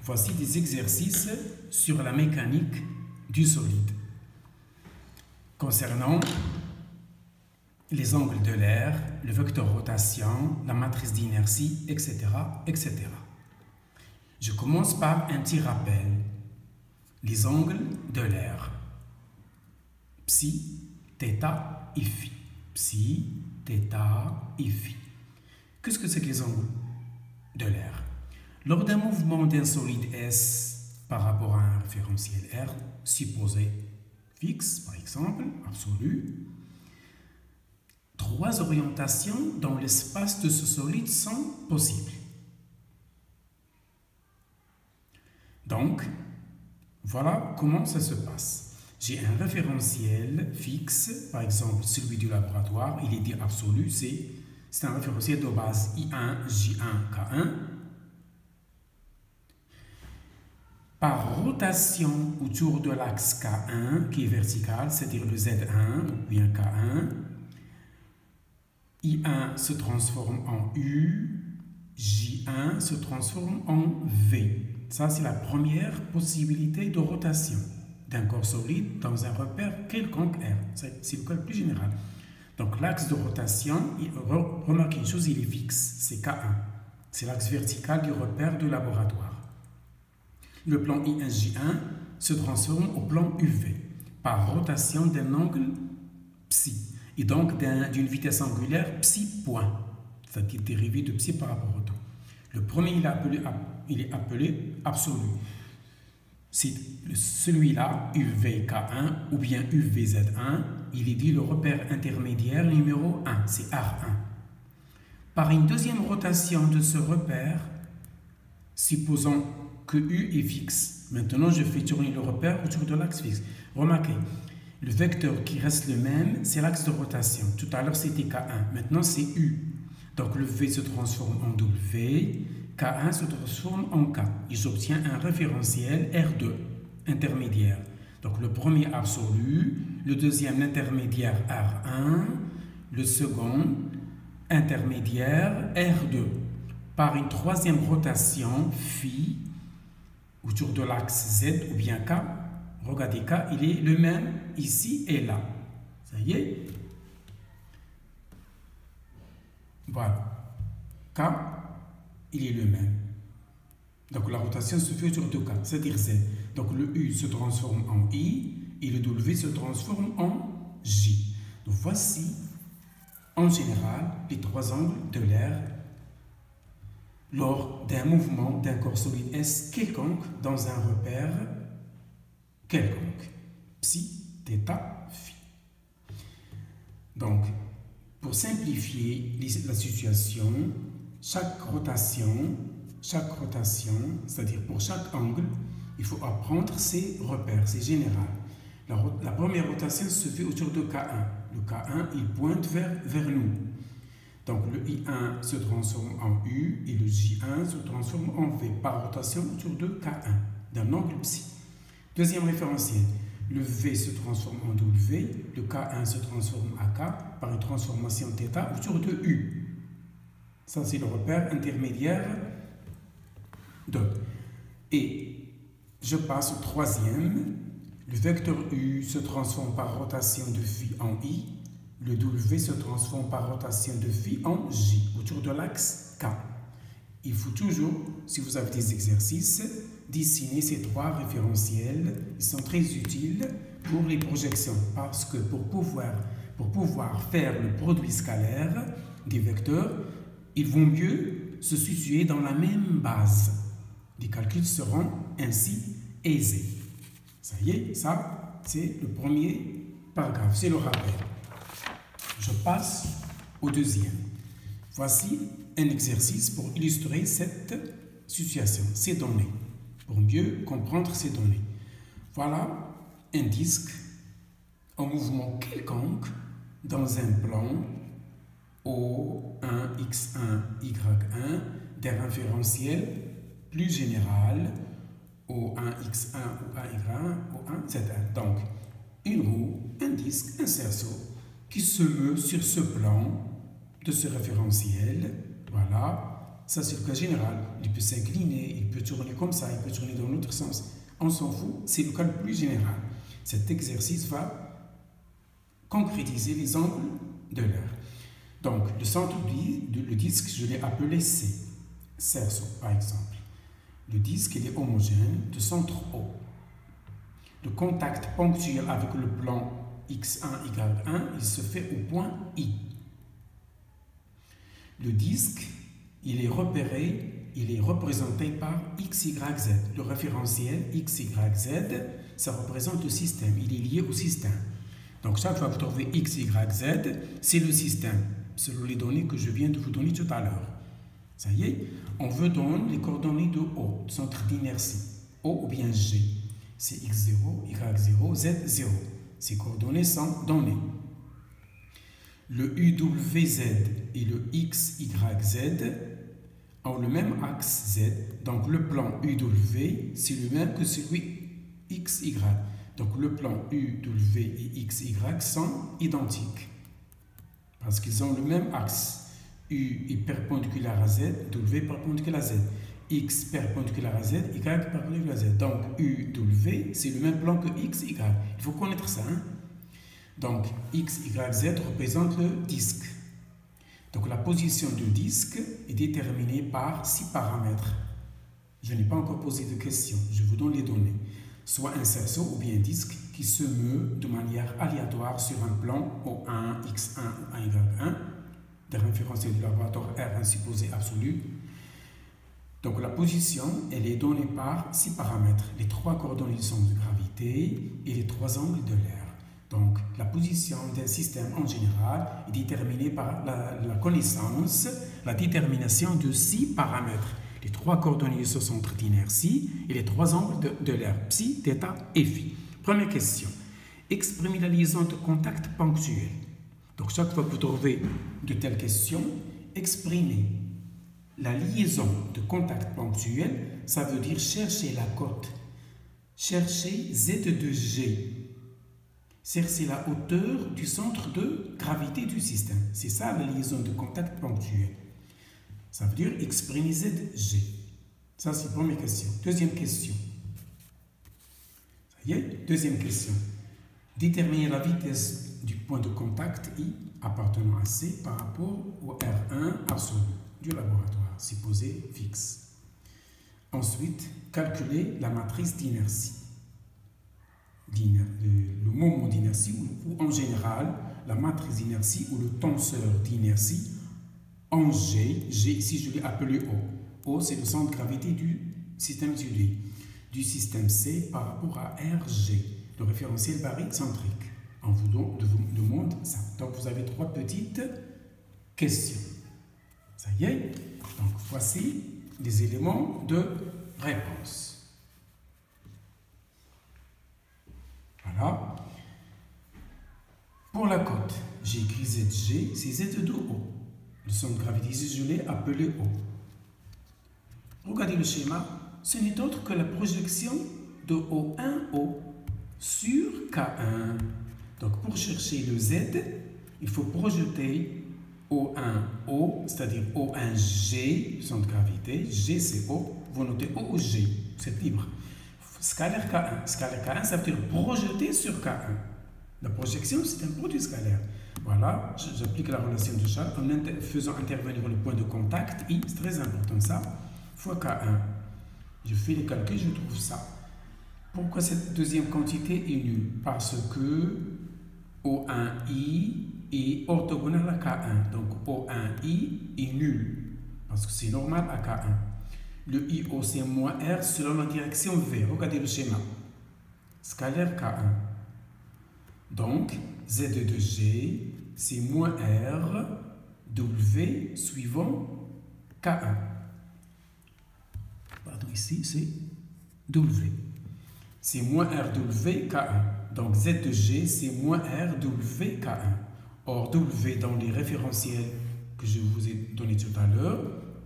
Voici des exercices sur la mécanique du solide. Concernant les angles de l'air, le vecteur rotation, la matrice d'inertie, etc., etc. Je commence par un petit rappel. Les angles de l'air. Psi, θ et phi. Psi, θ et phi. Qu'est-ce que c'est que les angles de l'air? Lors d'un mouvement d'un solide S par rapport à un référentiel R, supposé fixe, par exemple, absolu, trois orientations dans l'espace de ce solide sont possibles. Donc, voilà comment ça se passe. J'ai un référentiel fixe, par exemple celui du laboratoire, il est dit absolu, c'est un référentiel de base I1, J1, K1. Par rotation autour de l'axe K1 qui est vertical, c'est-à-dire le Z1 ou bien K1, I1 se transforme en U, J1 se transforme en V. Ça, c'est la première possibilité de rotation d'un corps solide dans un repère quelconque R. C'est le cas le plus général. Donc, l'axe de rotation, remarquez une chose, il est fixe, c'est K1. C'est l'axe vertical du repère de laboratoire. Le plan I1J1 se transforme au plan UV par rotation d'un angle psi et donc d'une vitesse angulaire psi point, c'est-à-dire dérivé de psi par rapport au temps. Le premier, il est appelé absolu. C'est celui-là, UVK1 ou bien UVZ1, il est dit le repère intermédiaire numéro 1, c'est R1. Par une deuxième rotation de ce repère, supposons que U est fixe. Maintenant, je fais tourner le repère autour de l'axe fixe. Remarquez, le vecteur qui reste le même, c'est l'axe de rotation. Tout à l'heure, c'était K1. Maintenant, c'est U. Donc, le V se transforme en W, K1 se transforme en K. Et j'obtiens un référentiel R2, intermédiaire. Donc, le premier absolu, le deuxième l'intermédiaire R1, le second intermédiaire R2. Par une troisième rotation, phi, autour de l'axe Z ou bien K, regardez K, il est le même ici et là. Ça y est? Voilà. K, il est le même. Donc la rotation se fait autour de K, c'est-à-dire Z. Donc le U se transforme en I et le W se transforme en J. Donc voici, en général, les trois angles de l'air lors d'un mouvement d'un corps solide S quelconque dans un repère quelconque. Psi, θ, phi. Donc, pour simplifier la situation, chaque rotation, c'est-à-dire pour chaque angle, il faut apprendre ses repères, c'est général. La première rotation se fait autour de K1. Le K1, il pointe vers nous. Donc le I1 se transforme en U et le J1 se transforme en V par rotation autour de K1 d'un angle psi. Deuxième référentiel, le V se transforme en W, le K1 se transforme à K par une transformation θ autour de U. Ça c'est le repère intermédiaire 2. Et je passe au troisième, le vecteur U se transforme par rotation de phi en I. Le W se transforme par rotation de phi en J, autour de l'axe K. Il faut toujours, si vous avez des exercices, dessiner ces trois référentiels. Ils sont très utiles pour les projections, parce que pour pouvoir faire le produit scalaire des vecteurs, il vaut mieux se situer dans la même base. Les calculs seront ainsi aisés. Ça y est, ça, c'est le premier paragraphe, c'est le rappel. Je passe au deuxième. Voici un exercice pour illustrer cette situation, ces données, pour mieux comprendre ces données. Voilà un disque en mouvement quelconque dans un plan O1, X1, Y1 d'un référentiel plus général O1, X1 ou Y1, O1, Z1. Donc, une roue, un disque, un cerceau qui se meut sur ce plan de ce référentiel. Voilà, Ça, c'est le cas général. Il peut s'incliner, il peut tourner comme ça, il peut tourner dans l'autre sens. On s'en fout, c'est le cas le plus général. Cet exercice va concrétiser les angles de l'air. Donc, le centre du disque, je l'ai appelé C. Cerceau, par exemple. Le disque, il est homogène de centre O. Le contact ponctuel avec le plan X1, Y1, il se fait au point I. Le disque, il est représenté par X, Y, Z. Le référentiel X, Y, Z, ça représente le système. Il est lié au système. Donc, chaque fois que vous trouvez X, Y, Z, c'est le système, selon les données que je viens de vous donner tout à l'heure. Ça y est, on veut donner les coordonnées de O, centre d'inertie. O ou bien G. C'est X0, Y0, Z0. Ces coordonnées sont données. Le UWZ et le XYZ ont le même axe Z. Donc le plan UW, c'est le même que celui XY. Donc le plan UW et XY sont identiques. Parce qu'ils ont le même axe. U est perpendiculaire à Z, W perpendiculaire à Z. X perpendiculaire à Z, Y perpendiculaire à Z. Donc UW, c'est le même plan que X, Y. Il faut connaître ça. Hein? Donc X, Y, Z représente le disque. Donc la position du disque est déterminée par 6 paramètres. Je n'ai pas encore posé de questions, je vous donne les données. Soit un cerceau ou bien un disque qui se meut de manière aléatoire sur un plan O1, X1 ou Y1, des référentiels du laboratoire R1 supposé absolu. Donc la position, elle est donnée par 6 paramètres, les 3 coordonnées du centre de gravité et les 3 angles de l'air. Donc la position d'un système en général est déterminée par la connaissance, la détermination de 6 paramètres, les 3 coordonnées du centre d'inertie et les 3 angles de l'air, psi, θ et phi. Première question, exprimez la liaison de contact ponctuel. Donc chaque fois que vous trouvez de telles questions, exprimez la liaison de contact ponctuel, ça veut dire chercher la cote, chercher Z de G, chercher la hauteur du centre de gravité du système. C'est ça la liaison de contact ponctuel. Ça veut dire exprimer ZG. Ça, c'est la première question. Deuxième question. Ça y est, deuxième question. Déterminer la vitesse du point de contact I appartenant à C par rapport au R1 absolu du laboratoire, supposé fixe. Ensuite, calculer la matrice d'inertie. Le moment d'inertie ou en général, la matrice d'inertie ou le tenseur d'inertie en G. G, ici je l'ai appelé O. O, c'est le centre de gravité du système étudié. Du système C par rapport à RG, le référentiel barycentrique. On vous demande ça. Donc vous avez 3 petites questions. Ça y est. Donc voici les éléments de réponse. Voilà. Pour la cote, j'ai écrit ZG, c'est Z de O. Le centre de gravité, ici je l'ai appelé O. Regardez le schéma. Ce n'est autre que la projection de O1O sur K1. Donc pour chercher le Z, il faut projeter O1O, c'est-à-dire O1G, le centre de gravité. G c'est O, vous notez O ou G, c'est libre. Scalaire K1. Scalaire K1, ça veut dire projeter sur K1. La projection, c'est un produit scalaire. Voilà, j'applique la relation de Charles en faisant intervenir le point de contact, I, c'est très important ça, fois K1. Je fais les calculs, je trouve ça. Pourquoi cette deuxième quantité est nulle? Parce que O1I est orthogonal à K1. Donc O1I est nul, parce que c'est normal à K1. Le IO c'est moins R selon la direction V. Regardez le schéma. Scalaire K1. Donc, Z de G, c'est moins R W suivant K1. Pardon, ici, c'est W. C'est moins R W K1. Donc, Z de G, c'est moins R W K1. Or, W dans les référentiels que je vous ai donnés tout à l'heure,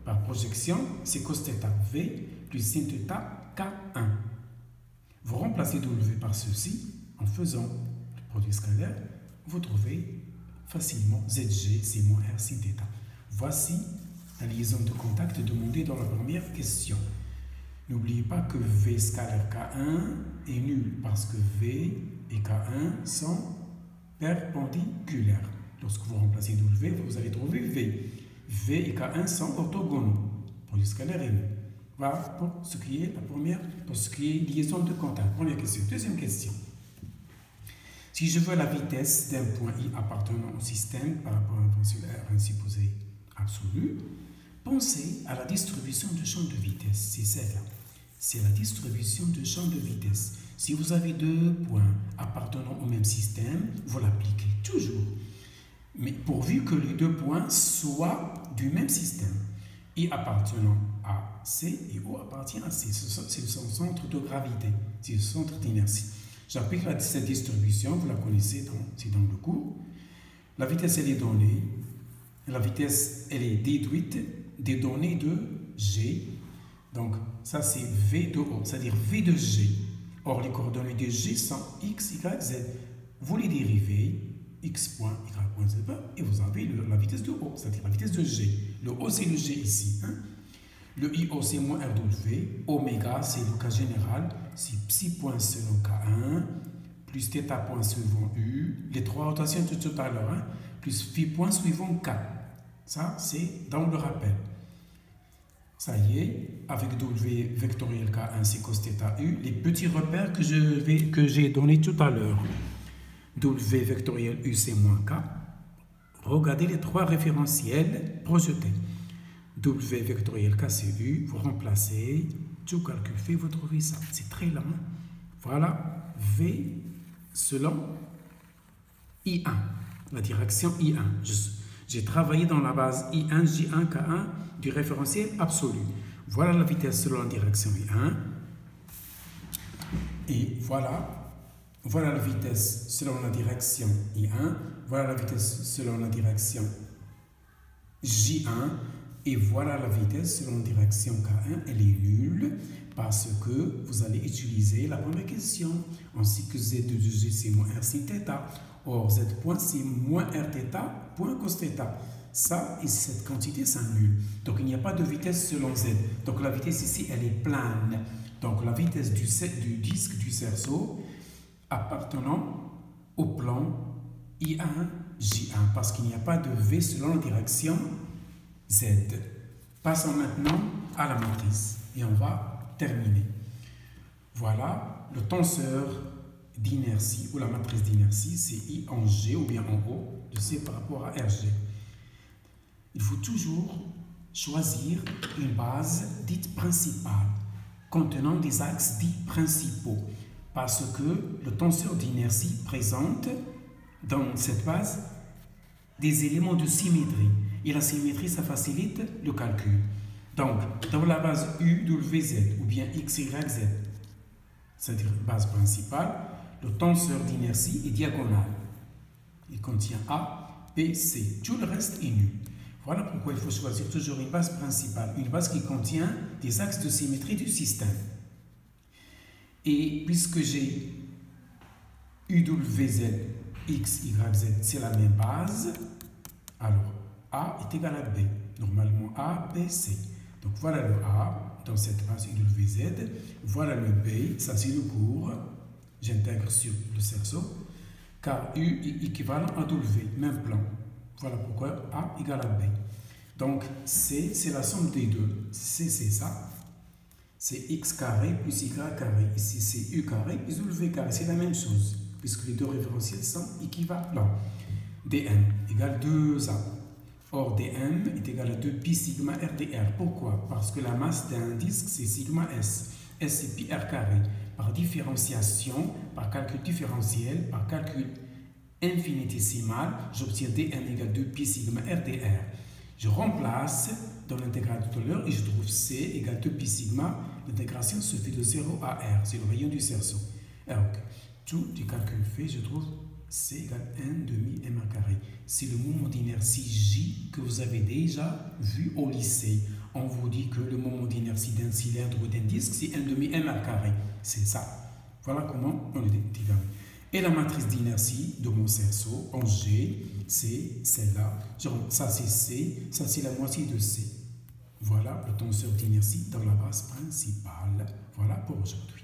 par projection, c'est cos θ V plus sin θ K1. Vous remplacez W par ceci en faisant produit scalaire, vous trouvez facilement ZG, c'est moins R sin θ. Voici la liaison de contact demandée dans la première question. N'oubliez pas que V scalaire K1 est nul parce que V et K1 sont perpendiculaires. Lorsque vous remplacez W, vous allez trouver V. V et K1 sont orthogonaux. Pour le scalaire est nul. Voilà pour ce qui est la première, pour ce qui est liaison de contact. Première question. Deuxième question. Si je veux la vitesse d'un point I appartenant au système par rapport à un point sur R, un supposé absolu, pensez à la distribution de champ de vitesse. C'est celle-là. C'est la distribution de champ de vitesse. Si vous avez deux points appartenant au même système, vous l'appliquez toujours. Mais pourvu que les deux points soient du même système. I appartenant à C et O appartient à C. C'est son centre de gravité, c'est le centre d'inertie. J'applique cette distribution, vous la connaissez, c'est dans le cours. La vitesse, elle est donnée. La vitesse, elle est déduite des données de G. Donc, ça, c'est V de O, c'est-à-dire V de G. Or, les coordonnées de G sont X, Y, Z. Vous les dérivez, X point, Y point, Z, et vous avez la vitesse de O, c'est-à-dire la vitesse de G. Le O, c'est le G ici. Hein? Le IO, c'est moins RW. Oméga, c'est le cas général. C'est psi point selon K1, plus θ point suivant U. Les trois rotations de tout à l'heure, hein? Plus phi point suivant K. Ça, c'est dans le rappel. Ça y est, avec W vectoriel K1, c'est cos θ U, les petits repères que j'ai donnés tout à l'heure. W vectoriel U, c'est moins K. Regardez les trois référentiels projetés. W vectoriel K, c'est U, vous remplacez, tout calcul fait, vous trouvez ça. C'est très lent. Voilà, V selon I1, la direction I1. J'ai travaillé dans la base I1, J1, K1 du référentiel absolu. Voilà la vitesse selon la direction I1. Et voilà la vitesse selon la direction I1. Voilà la vitesse selon la direction J1. Et voilà la vitesse selon la direction K1. Elle est nulle parce que vous allez utiliser la première question. Ainsi que Z de G, c'est moins R sin θ. Or, Z point, c'est moins Rθ, point cos θ. Ça et cette quantité s'annulent. Donc, il n'y a pas de vitesse selon Z. Donc, la vitesse ici, elle est plane. Donc, la vitesse du disque du cerceau appartenant au plan I1, J1. Parce qu'il n'y a pas de V selon la direction Z. Passons maintenant à la matrice. Et on va terminer. Voilà le tenseur d'inertie ou la matrice d'inertie, c'est I en G ou bien en O de C par rapport à RG. Il faut toujours choisir une base dite principale contenant des axes dits principaux parce que le tenseur d'inertie présente dans cette base des éléments de symétrie et la symétrie, ça facilite le calcul. Donc, dans la base UWZ ou bien XYZ, c'est-à-dire base principale, le tenseur d'inertie est diagonal. Il contient A, B, C. Tout le reste est nul. Voilà pourquoi il faut choisir toujours une base principale, une base qui contient des axes de symétrie du système. Et puisque j'ai UWZ, X, Y, Z, c'est la même base, alors A est égal à B. Normalement A, B, C. Donc voilà le A dans cette base UWZ. Voilà le B, ça c'est le cours. J'intègre sur le cerceau. Car U est équivalent à W, même plan. Voilà pourquoi A égale à B. Donc C, c'est la somme des deux. C, c'est ça. C'est X carré plus Y carré. Ici, c'est U carré plus W carré. C'est la même chose, puisque les deux référentiels sont équivalents. dm égale 2A. Or, dm est égal à 2pi sigma RdR. Pourquoi? Parce que la masse d'un disque, c'est sigma S. S, c'est pi R carré. Par différenciation, par calcul différentiel, par calcul infinitésimal, j'obtiens dm égale 2pi sigma RdR. Je remplace dans l'intégrale tout à l'heure et je trouve C égale 2pi sigma. L'intégration se fait de 0 à R. C'est le rayon du cerceau. Donc, tout du calcul fait, je trouve C égale 1 demi mr carré. C'est le moment d'inertie J que vous avez déjà vu au lycée. On vous dit que le moment d'inertie d'un cylindre ou d'un disque, c'est 1 demi mr carré. C'est ça. Voilà comment on le détermine. Et la matrice d'inertie de mon cerceau en G, c'est celle-là. Ça c'est C, ça c'est la moitié de C. Voilà le tenseur d'inertie dans la base principale. Voilà pour aujourd'hui.